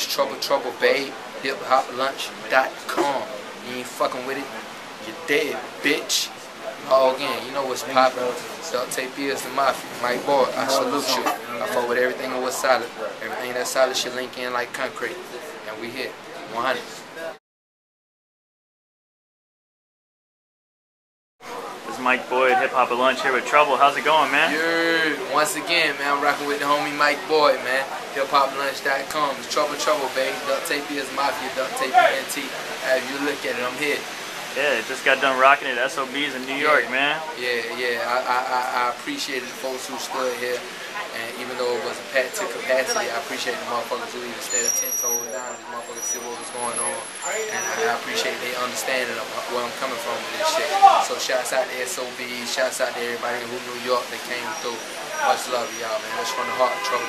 It's Trouble Babe, hiphop.lunch.com. You ain't fucking with it, you're dead, bitch. All again, you know what's poppin'. Duct Tape is the Mafia. Mike Boy, I salute you. I fuck with everything that was solid. Everything that's solid should link in like concrete. And we hit 100. This is Mike Boyd, Hip Hop at Lunch here with Trouble. How's it going, man? Yeah, once again, man, I'm rocking with the homie Mike Boyd, man. hiphop.lunch.com. It's Trouble, baby. Duct Tape is Mafia. Duct Tape NT. As you look at it, I'm here. Yeah, just got done rocking it at SOBs in New York, man. Yeah. I appreciated the folks who stood here. And even though it was a packed to capacity, I appreciate the motherfuckers who even stayed 10 toes down. These motherfuckers see what was going on. And I appreciate their understanding of where I'm coming from with this shit. So shouts out to SOBs, shouts out to everybody in New York that came through. Much love to y'all, man. That's from the heart. Trouble.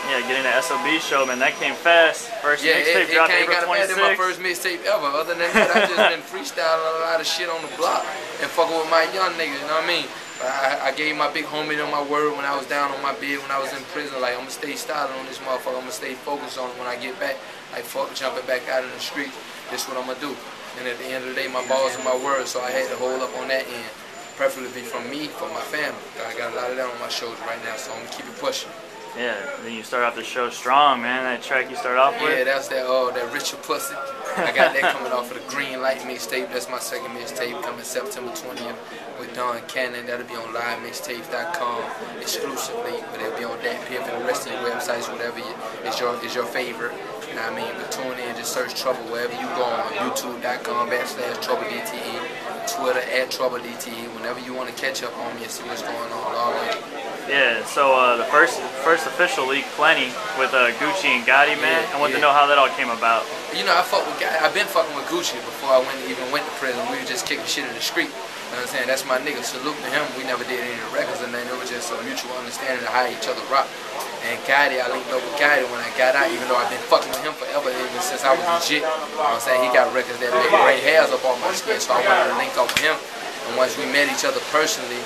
Yeah, getting the SOB show, man, that came fast. First mixtape dropped April 26th. That's my first mixtape ever. Other than that, I just been freestyling a lot of shit on the block and fucking with my young niggas, you know what I mean? I gave my big homie on my word when I was down on my bed, when I was in prison. Like, I'm gonna stay styling on this motherfucker. I'm gonna stay focused on it when I get back. Like, fuck jumping back out in the streets. This what I'm gonna do. And at the end of the day, my balls are my word, so I had to hold up on that end. Preferably from me, for my family. I got a lot of that on my shoulders right now, so I'm gonna keep it pushing. Yeah, then you start off the show strong, man. That track you start off with. Yeah, that's that Richard Pussy. I got that coming off of the Green Light mixtape. That's my second mixtape coming September 20th with Don Cannon. That'll be on livemixtapes.com exclusively, but it'll be on DatPiff and the rest of your websites, whatever is your favorite. You know what I mean? But tune in, just search Trouble wherever you go on youtube.com/TroubleDTE, Twitter @TroubleDTE. Whenever you want to catch up on me and see what's going on, log in. Yeah, so the first official leak, Plenty, with Gucci and Gotti, man. I want to know how that all came about. You know, I've been fucking with Gucci before I even went to prison. We were just kicking shit in the street. You know what I'm saying? That's my nigga. Salute to him. We never did any records and then it was just a mutual understanding of how each other rock. And Gotti, I linked up with Gotti when I got out, even though I've been fucking with him forever, even since I was legit. You know what I'm saying? He got records that make gray hairs up on my skin, so I wanted to link up with him. And once we met each other personally,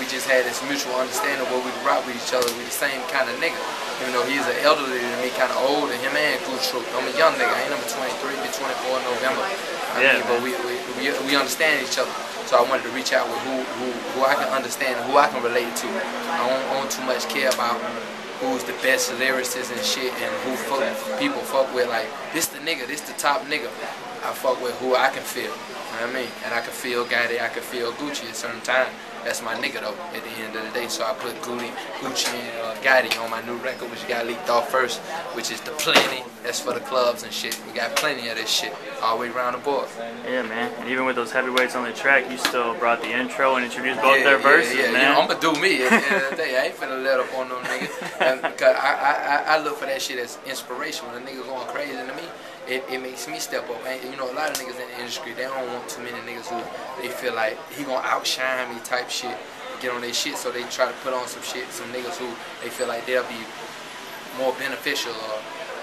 we just had this mutual understanding where we could rock with each other. We the same kind of nigga. Even though he's an elderly than me, kind of older, him and Gucci. I'm a young nigga. I ain't number 23, be 24 in November. I mean, but we understand each other. So I wanted to reach out with who I can understand and who I can relate to. I don't too much care about who's the best lyricist and shit and who people fuck with. Like, this the nigga, this the top nigga. I fuck with who I can feel. You know what I mean? And I can feel Gotti, I can feel Gucci at a certain time. That's my nigga though, at the end of the day. So I put Gucci and Gotti on my new record, which got leaked off first, which is the Plenty. That's for the clubs and shit. We got plenty of this shit all the way around the board. Yeah, man. And even with those heavyweights on the track, you still brought the intro and introduced both their verses, man. You know, I'm gonna do me at the end of the day. I ain't finna let up on them niggas. Because I look for that shit as inspiration. When a nigga going crazy to me, it makes me step up. And you know, a lot of niggas in the industry, they don't want too many niggas who they feel like he gonna outshine me type shit, get on their shit, so they try to put on some shit, some niggas who they feel like they'll be more beneficial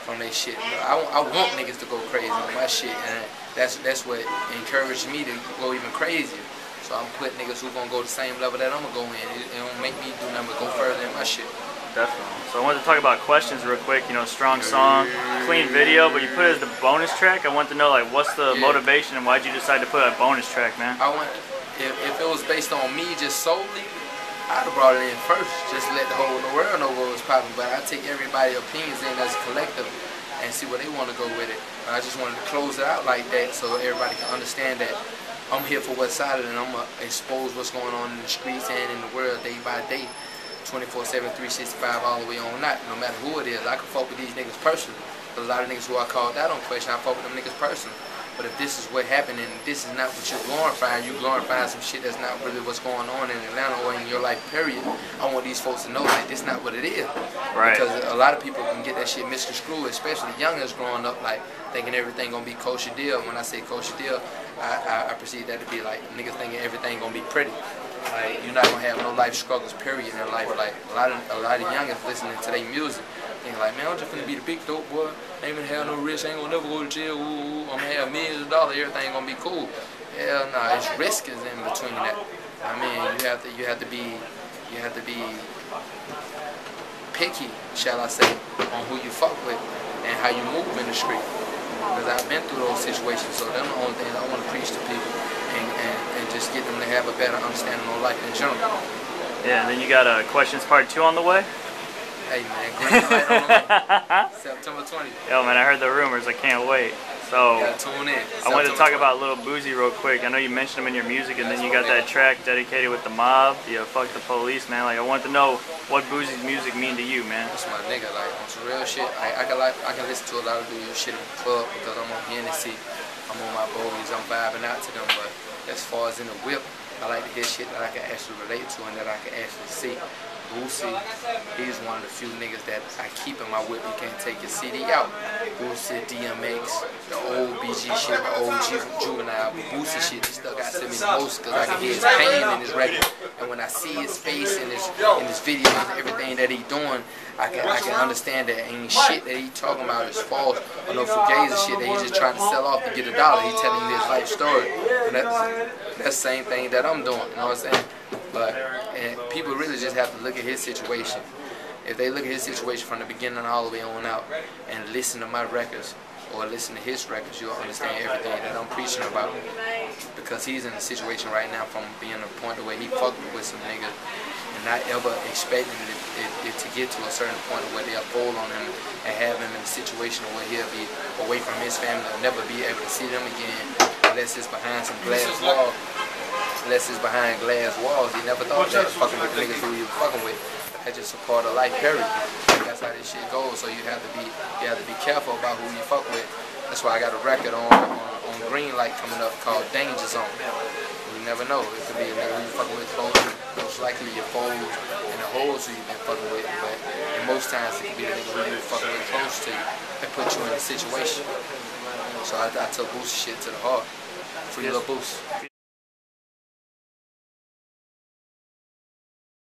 from their shit. But I want niggas to go crazy on my shit, and that's what encouraged me to go even crazier. So I'm putting niggas who gonna go the same level that I'm gonna go in. It don't make me do nothing but go further in my shit. Definitely. So I wanted to talk about Questions real quick. You know, strong song, clean video, but you put it as the bonus track. I want to know, like, what's the motivation and why'd you decide to put a bonus track, man? If it was based on me just solely, I'd have brought it in first, just let the whole world know what was popping. But I take everybody's opinions in as a collective and see where they want to go with it. I just wanted to close it out like that so everybody can understand that I'm here for what's solid and I'm going to expose what's going on in the streets and in the world day by day. 24/7, 365, all the way on night. No matter who it is, I can fuck with these niggas personally. There's a lot of niggas who I called out on Question, I fuck with them niggas personally. But if this is what happened and this is not what you're glorifying, you glorifying some shit that's not really what's going on in Atlanta or in your life, period. I want these folks to know like this not what it is. Right. Because a lot of people can get that shit misconstrued, especially youngers growing up like thinking everything gonna be kosher deal. When I say kosher deal, I perceive that to be like niggas thinking everything gonna be pretty. Like, you're not gonna have no life struggles, period, in life. Like a lot of youngins listening to their music, thinking like, man, I'm just gonna be the big dope boy. Ain't gonna have no risk. Ain't gonna never go to jail. Ooh, I'm gonna have millions of dollars. Everything gonna be cool. Hell nah, it's risk is in between that. I mean, you have to be picky, shall I say, on who you fuck with and how you move in the street. Because I've been through those situations, so that's the only thing I want to preach to people and just get them to have a better understanding of life in general. Yeah, and then you got questions part 2 on the way? Hey man, green light on the way. September 20th. Yo man, I heard the rumors, I can't wait. So, you gotta tune in. I wanted to talk about Lil Boosie real quick. I know you mentioned him in your music, and then you got that track dedicated with the mob. Yeah, fuck the police, man. Like, I wanted to know what Boosie's music mean to you, man. That's my nigga. Like, on some real shit. I can listen to a lot of the shit in the club because I'm on Hennessy, I'm on my boys, I'm vibing out to them. But as far as in the whip, I like to hear shit that I can actually relate to and that I can actually see. Boosie, he's one of the few niggas that I keep in my whip. You can't take your CD out. Boosie, DMX, the old BG shit, the old Juvenile, but Boosie shit stuck out to me the most because I can hear his pain in his record. And when I see his face in his videos and everything that he doing, I can understand that ain't shit that he talking about is false or no fugazi shit that he's just trying to sell off to get $1. He telling you his life story. And that's the same thing that I'm doing, you know what I'm saying? And people really just have to look at his situation. If they look at his situation from the beginning all the way on out and listen to my records or listen to his records, you'll understand everything that I'm preaching about. Because he's in a situation right now from being a point where he fucked with some niggas and not ever expecting it to get to a certain point where they'll fold on him and have him in a situation where he'll be away from his family or never be able to see them again unless it's behind some glass wall. Unless it's behind glass walls. He never thought that fucking with the niggas who you fucking with. That's just a part of life, period. That's how this shit goes. So you have to be careful about who you fuck with. That's why I got a record on Green Light coming up called Danger Zone. You never know. It could be a nigga who you fucking with close. Most likely your foes and the hoes who you've been fucking with. But and most times it could be the nigga who you fucking with close to you and put you in a situation. So I took Boosie shit to the heart. Free Lil Boosie.